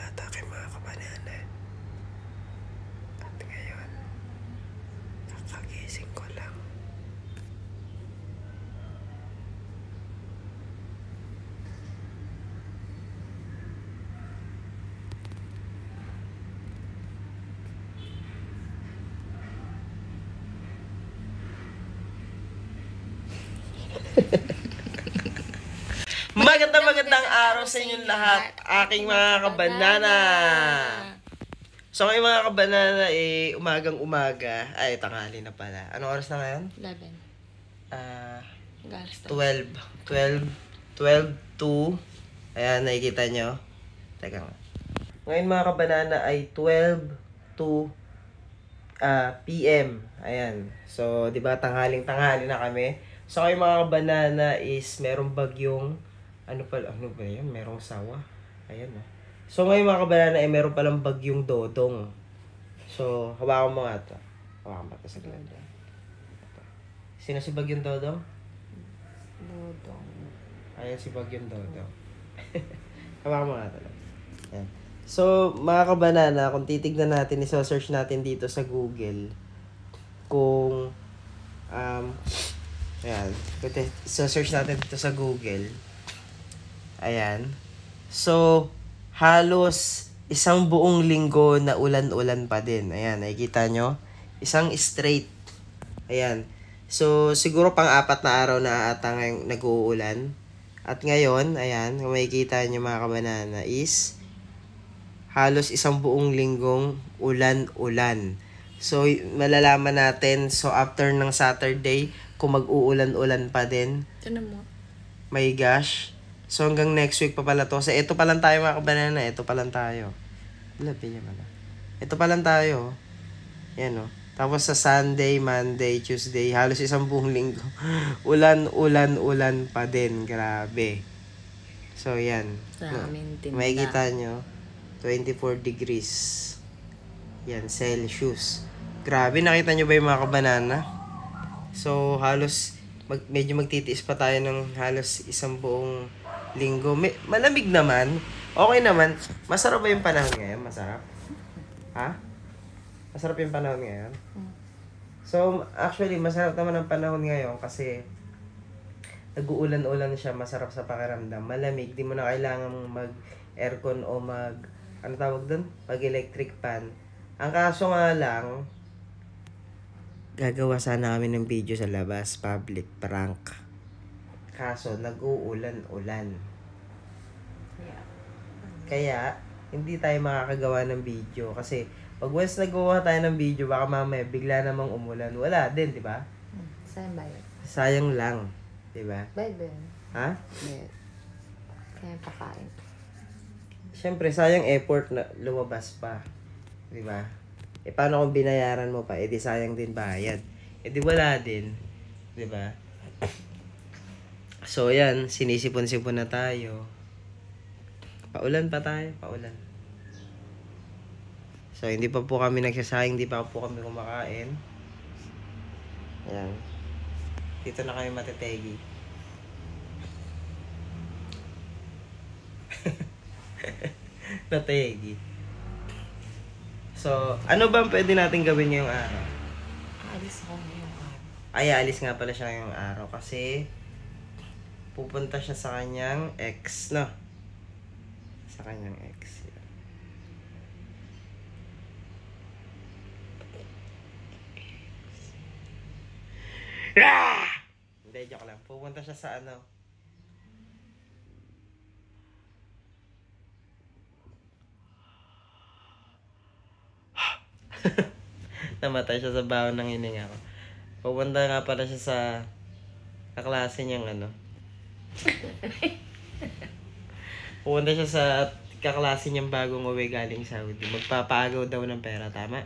bata kay mga kabanana. At ngayon, kakagising ko lang. Magandang araw sa inyong lahat, aking mga kabanana. So ngayon mga kabanana, umagang-umaga. Ay, tanghali na pala. Anong oras na ngayon? 11. 12 Ayan, nakikita nyo. Teka nga. Ngayon mga kabanana ay 12 PM. Ayan. So, di ba, tanghali na kami. So, ngayon mga kabanana is merong bagyong ano ba yan? Merong sawa. Ayan, oh. So, ngayon mga kabanana ay meron palang bagyong Dodong. So, hawakan mo nga ito. Hawakan mo ito sa ganda. Sino si bagyong Dodong? Dodong. Ayan si bagyong Dodong. Hawakan mo nga ito. Ayan. So, mga kabanana, kung titignan natin, iso-search natin dito sa Google kung ayan, iso-search natin dito sa Google. Ayan. So, halos isang buong linggo na ulan-ulan pa din. Ayan, nakikita nyo? Isang straight. Ayan. So, siguro pang-apat na araw na ata ngayong nag-uulan. At ngayon, ayan, kung makikita nyo mga kabanana is halos isang buong linggong ulan-ulan. So, malalaman natin, so after ng Saturday, kung mag-uulan-ulan pa din. Tinan mo. My gosh. So, hanggang next week pa pala to. So, ito pa lang tayo mga kabanana. Ito pa lang tayo. Lapin niya pala. Ito pa lang tayo. Yan, o. Tapos sa Sunday, Monday, Tuesday, halos isang buong linggo. Ulan pa din. Grabe. So, yan. Sa amin din. Makikita nyo. 24 degrees. Yan, Celsius. Grabe, nakita nyo ba yung mga kabanana? So, halos, medyo magtitiis pa tayo ng halos isang buong linggo. Malamig naman. Okay naman. Masarap ba yung panahon ngayon? Masarap? Ha? Masarap yung panahon ngayon? So, actually, masarap naman ang panahon ngayon kasi nag-uulan-ulan siya. Masarap sa pakiramdam. Malamig. Di mo na kailangan mag-aircon o ano tawag dun? Mag-electric fan. Ang kaso nga lang, gagawa sana kami ng video sa labas. Public prank. Kaso, nag-uulan-ulan. Yeah. Kaya, hindi tayo makakagawa ng video. Kasi, pag once nagawa tayo ng video, baka mamaya bigla namang umulan. Wala din, di ba? Sayang ba yun? Sayang lang. Di ba? Bayad ba yun? Ha? Bayad. Kaya pakain. Siyempre, sayang effort na lumabas pa. Di ba? Paano kung binayaran mo pa? Di sayang din bayad. Di wala din. Di ba? So, yan. Sinisipon-sipon na tayo. Paulan pa tayo. Paulan. So, hindi pa po kami nagsasayang. Hindi pa po kami kumakain. Yan. Dito na kami matetegi. Nategi. So, ano ba pwede natin gawin ngayong araw? Alis ako ngayong araw. Ay, alis nga pala siya ngayong araw kasi pupunta siya sa kanyang ex, no? Sa kanyang ex. Hindi, joke lang. Pupunta siya sa ano? Namatay siya sa baon ng hininga ko. Pupunta nga pala siya sa kaklase niyang ano. Pupunta siya sa kaklase niyang bagong uwi galing Saudi. Magpapagaw daw ng pera, tama?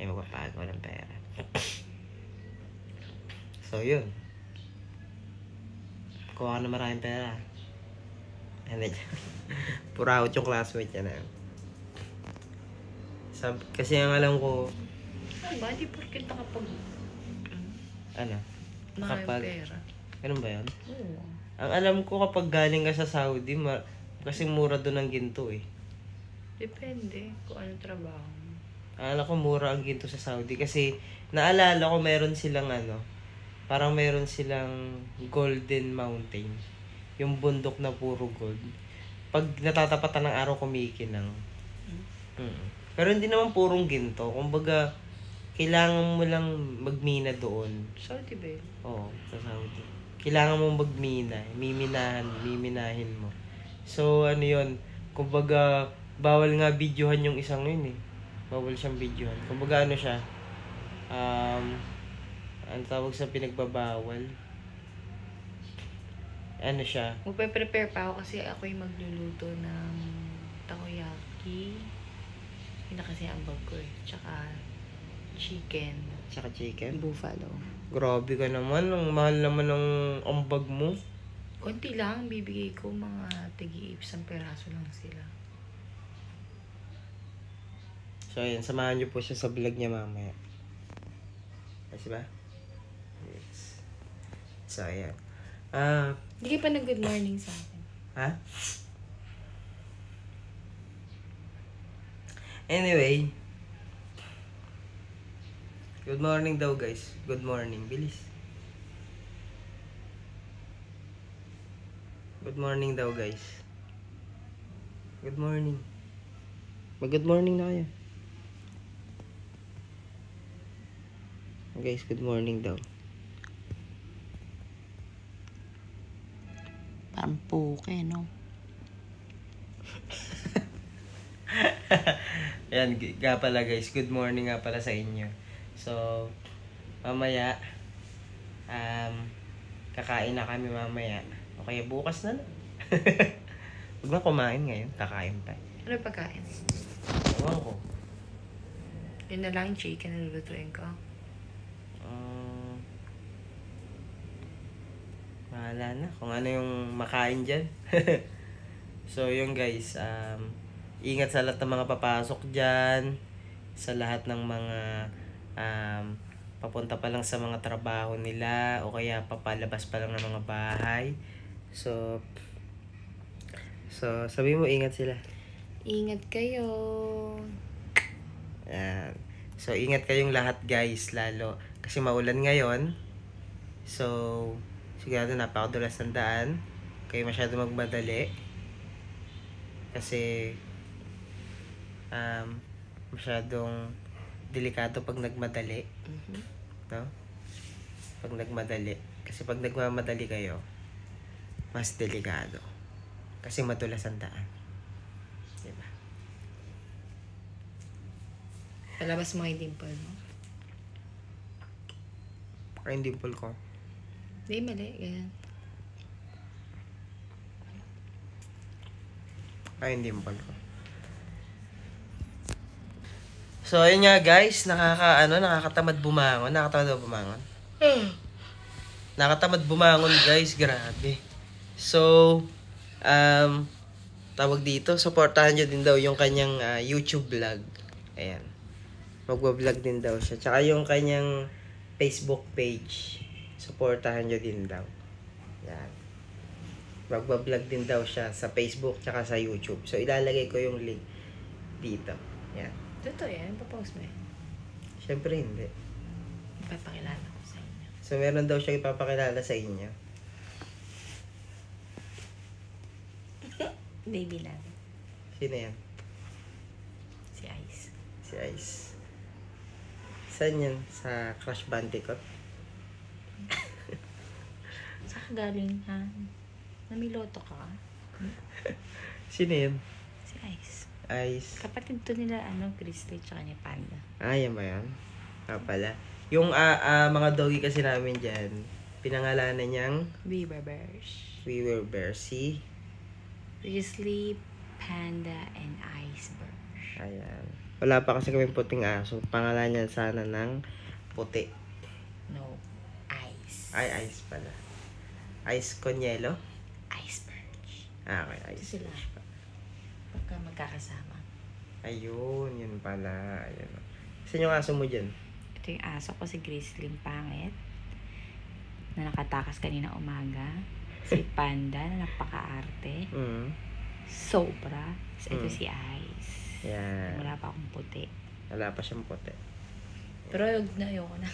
Magpapagaw ng pera. So, yun. Kuha ka na maraming pera. Purahot yung classmate niya na. Kasi ang alam ko... Ba, di porket nakapag... Ano? Nakapag... pera. Ganun ba yun? Oo. Ang alam ko kapag galing ka sa Saudi, kasi mura doon ang ginto eh. Depende kung anong trabaho mo. Akala ko mura ang ginto sa Saudi kasi naalala ko meron silang parang meron silang Golden Mountain. Yung bundok na puro gold. Pag natatapatan ng araw kumikinang. Pero hindi naman purong ginto. Kumbaga, kailangan mo lang magmina doon. Saudi ba yun? Oo, sa Saudi. Kailangan mo magmina. Miminahin mo. So, ano yun? Kumbaga, bawal nga videohan yung isang yun eh. Bawal siyang videohan. Kumbaga, ano siya? Ang tawag sa pinagbabawal? Ano siya? Magpe-prepare pa ako kasi ako yung magluluto ng takoyaki. Yun na kasi ang bag ko eh. Tsaka chicken. Tsaka chicken? Buffalo. Grabe ka naman. Ang mahal naman ng ambag mo. Konti lang. Bibigay ko mga tigi-isang peraso lang sila. So, ayan. Samahan niyo po siya sa vlog niya mamaya. Kasi ba? Yes. So, ayan. Hindi ka pa nag-good morning sa akin. Ha? Anyway. Good morning daw, guys. Good morning. Bilis. Good morning daw, guys. Good morning. Mag-good morning na kayo. Guys, good morning daw. Parang puke, no? Ayan, nga pala guys. Good morning nga pala sa inyo. So, mamaya, kakain na kami mamaya. O kaya bukas na lang. Huwag na kumain ngayon. Kakain pa. Ano pagkain? Ewan ko. Yun na lang yung chicken na lulutuin ko. Bahala na kung ano yung makain dyan. So, yun guys. Ingat sa lahat ng mga papasok dyan. Sa lahat ng mga papunta pa lang sa mga trabaho nila o kaya papalabas pa lang ng mga bahay. So sabi mo, ingat sila. Ingat kayo. Ayan. So, ingat kayong lahat guys, lalo. Kasi maulan ngayon. So, sigurado napakadulas ng daan. Kayo masyado magmadali. Kasi, masyadong delikado pag nagmadali. No? Pag nagmadali. Kasi pag nagmamadali kayo, mas delikado. Kasi madulas ang daan. Diba? Palabas mo yung dimple mo. Kaya yung dimple ko. Hindi, mali. Ganyan. Kaya yung dimple ko. So, ayun nga guys, nakakatamad bumangon. Nakakatamad bumangon. Nakatamad bumangon guys, grabe. So, tawag dito, supportahan nyo din daw yung kanyang YouTube vlog. Ayan. Magwa-vlog din daw siya. Tsaka yung kanyang Facebook page. Supportahan nyo din daw. Ayan. Magwa-vlog din daw siya sa Facebook tsaka sa YouTube. So, ilalagay ko yung link dito. Ayan. Totoo yan. Papost mo yan. Siyempre hindi. Ipapakilala ko sa inyo. So, meron daw siya ipapakilala sa inyo. Baby namin. Sino yan? Si Ice. Si Ice. Saan yan? Sa Crash Bandicoot? Saan ka galing, ha? Namiloto ka? Sino yan? Si Ice. Ice. Kapatid to nila, Grizzly, tsaka ni Panda. Yan ba yan? Pala. Yung mga doggy kasi namin dyan, pinangalanan niyang Weaver Bears. Weaver Bears. Si? Grizzly, Panda, and Iceberg. Ayan. Wala pa kasi kami puting aso. Pangalan niya sana ng puti. No. Ice. Ay, Ice pala. Ice Conyelo? Iceberg. Okay, Ice. Ito sila. Pagka magkakasama. Ayun, yun pala. Ayun. Saan yung aso mo dyan? Ito yung aso ko, si Grizzly pangit. Na nakatakas kanina umaga. Si Panda na napaka-arte. Sobra. So, ito si Ice. Yan. Wala pa akong puti. Wala pa siyang puti. Pero ayoko na.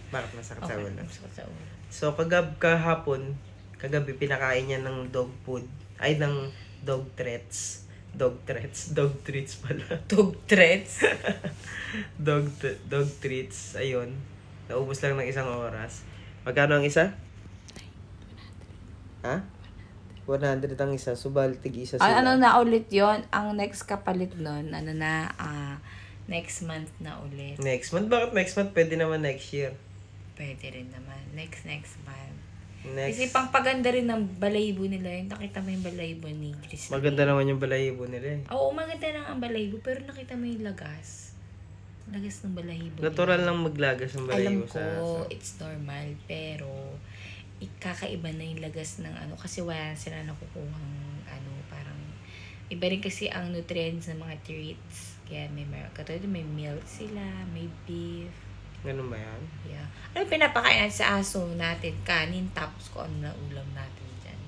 Bakit masakit sa ulo? Masakit sa ulo. So, kagabi pinakain niya ng dog food. Ay, ng dog treats. Dog treats pala. Dog treats? dog treats. Ayun. Naubos lang ng 1 oras. Magkano ang isa? Ha? 100 ang isa. Subaltig isa sila. Ano na ulit yon? Ang next kapalit nun, next month na ulit. Next month? Bakit next month? Pwede naman next year. Pwede rin naman. Next month. Next. Kasi pangpaganda rin ng balayibo nila yun. Nakita mo yung balayibo ni Christy. Maganda naman yung balayibo nila eh. Oo, maganda lang ang balayibo. Pero nakita mo yung lagas. Lagas ng balayibo. Natural lang maglagas ng balayibo Alam ko, sa... it's normal. Pero, kakaiba na yung lagas ng ano. Kasi wala sila nakukuhang ano, parang... Iba rin kasi ang nutrients ng mga treats. Kaya katulad may milk sila, may beef. Ganun ba yan? Yeah. Ano pinapakain sa aso natin? Kanin, tapos kung ano na ulam natin dyan.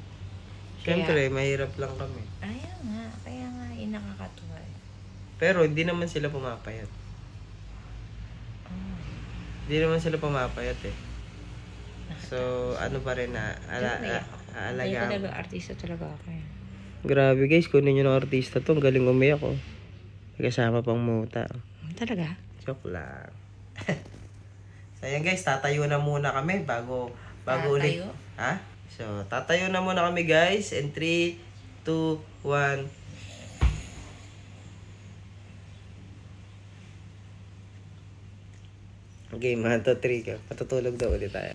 Siyempre, mahirap lang kami. Kaya nga, yun nakakatuwa. Pero hindi naman sila pumapayat. Hindi naman sila pumapayat eh. So, ano pa rin na aalagaan. Talaga, artista talaga ako eh. Grabe guys, kunin nyo ng artista to. Ang galing umiyak oh. May kasama pang muta. Talaga? Joke lang. So, ayan guys, tatayo na muna kami bago ulit. Ha? So, tatayo na muna kami guys. In 3, 2, 1. Okay, 1, 2, 3 ka. Patutulog daw ulit tayo.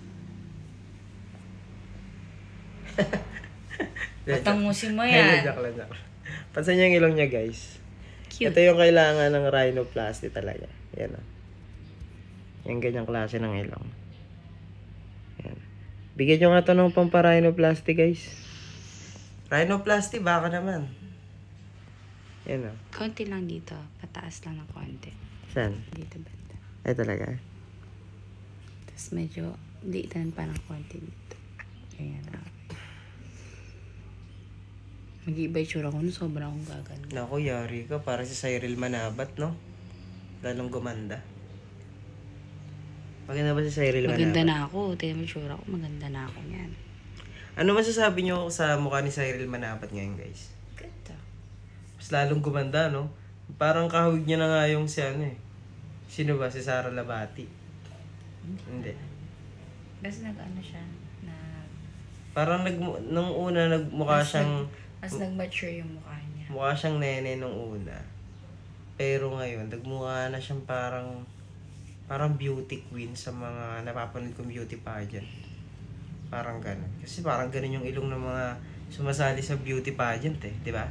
Patangusin mo yan. Joke lang. Pansin niyo yung ilong niya guys. Cute. Ito yung kailangan ng rhinoplasty talaga. Yan o. Yung ganyang klase ng ilong. Yan. Bigyan nyo nga ito ng pampa-rhinoplasty guys. Rhinoplasty, baka naman. Yan o. Konti lang dito. Pataas lang ng konti. Saan? Dito banda. Ay talaga. Tapos medyo liitan pa ng konti dito. Ayan lang. Mag-iiba yung tsura ko no, sobrang akong gaganda. Naku, yari ka. Para si Cyril Manabat, no? Lalong gumanda. Maganda ba si Cyril Manabat? Maganda na ako. Tignan mo yung tsura ko. Maganda na ako yan. Ano masasabi nyo sa mukha ni Cyril Manabat ngayon, guys? Ganda. Mas lalong gumanda, no? Parang kahawig niya na nga yung si ano eh. Sino ba? Si Sara Labati? Hindi. Kasi nag-ano siya. Parang nung una nagmukha siyang... Mas nag-mature yung mukha niya. Mukha siyang nene nung una. Pero ngayon, nagmukha na siyang parang beauty queen sa mga napapanood kong beauty pageant. Parang gano'n. Kasi parang gano'n yung ilong ng mga sumasali sa beauty pageant eh. Di ba?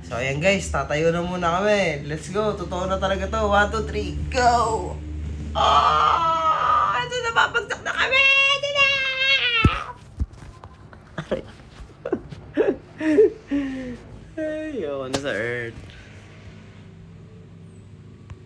So, ayan guys. Tatayo na muna kami. Let's go. Totoo na talaga to. 1, 2, 3, go! Oh! Ito na, babagsak na kami! Ito na! Ay, ayoko na sa earth.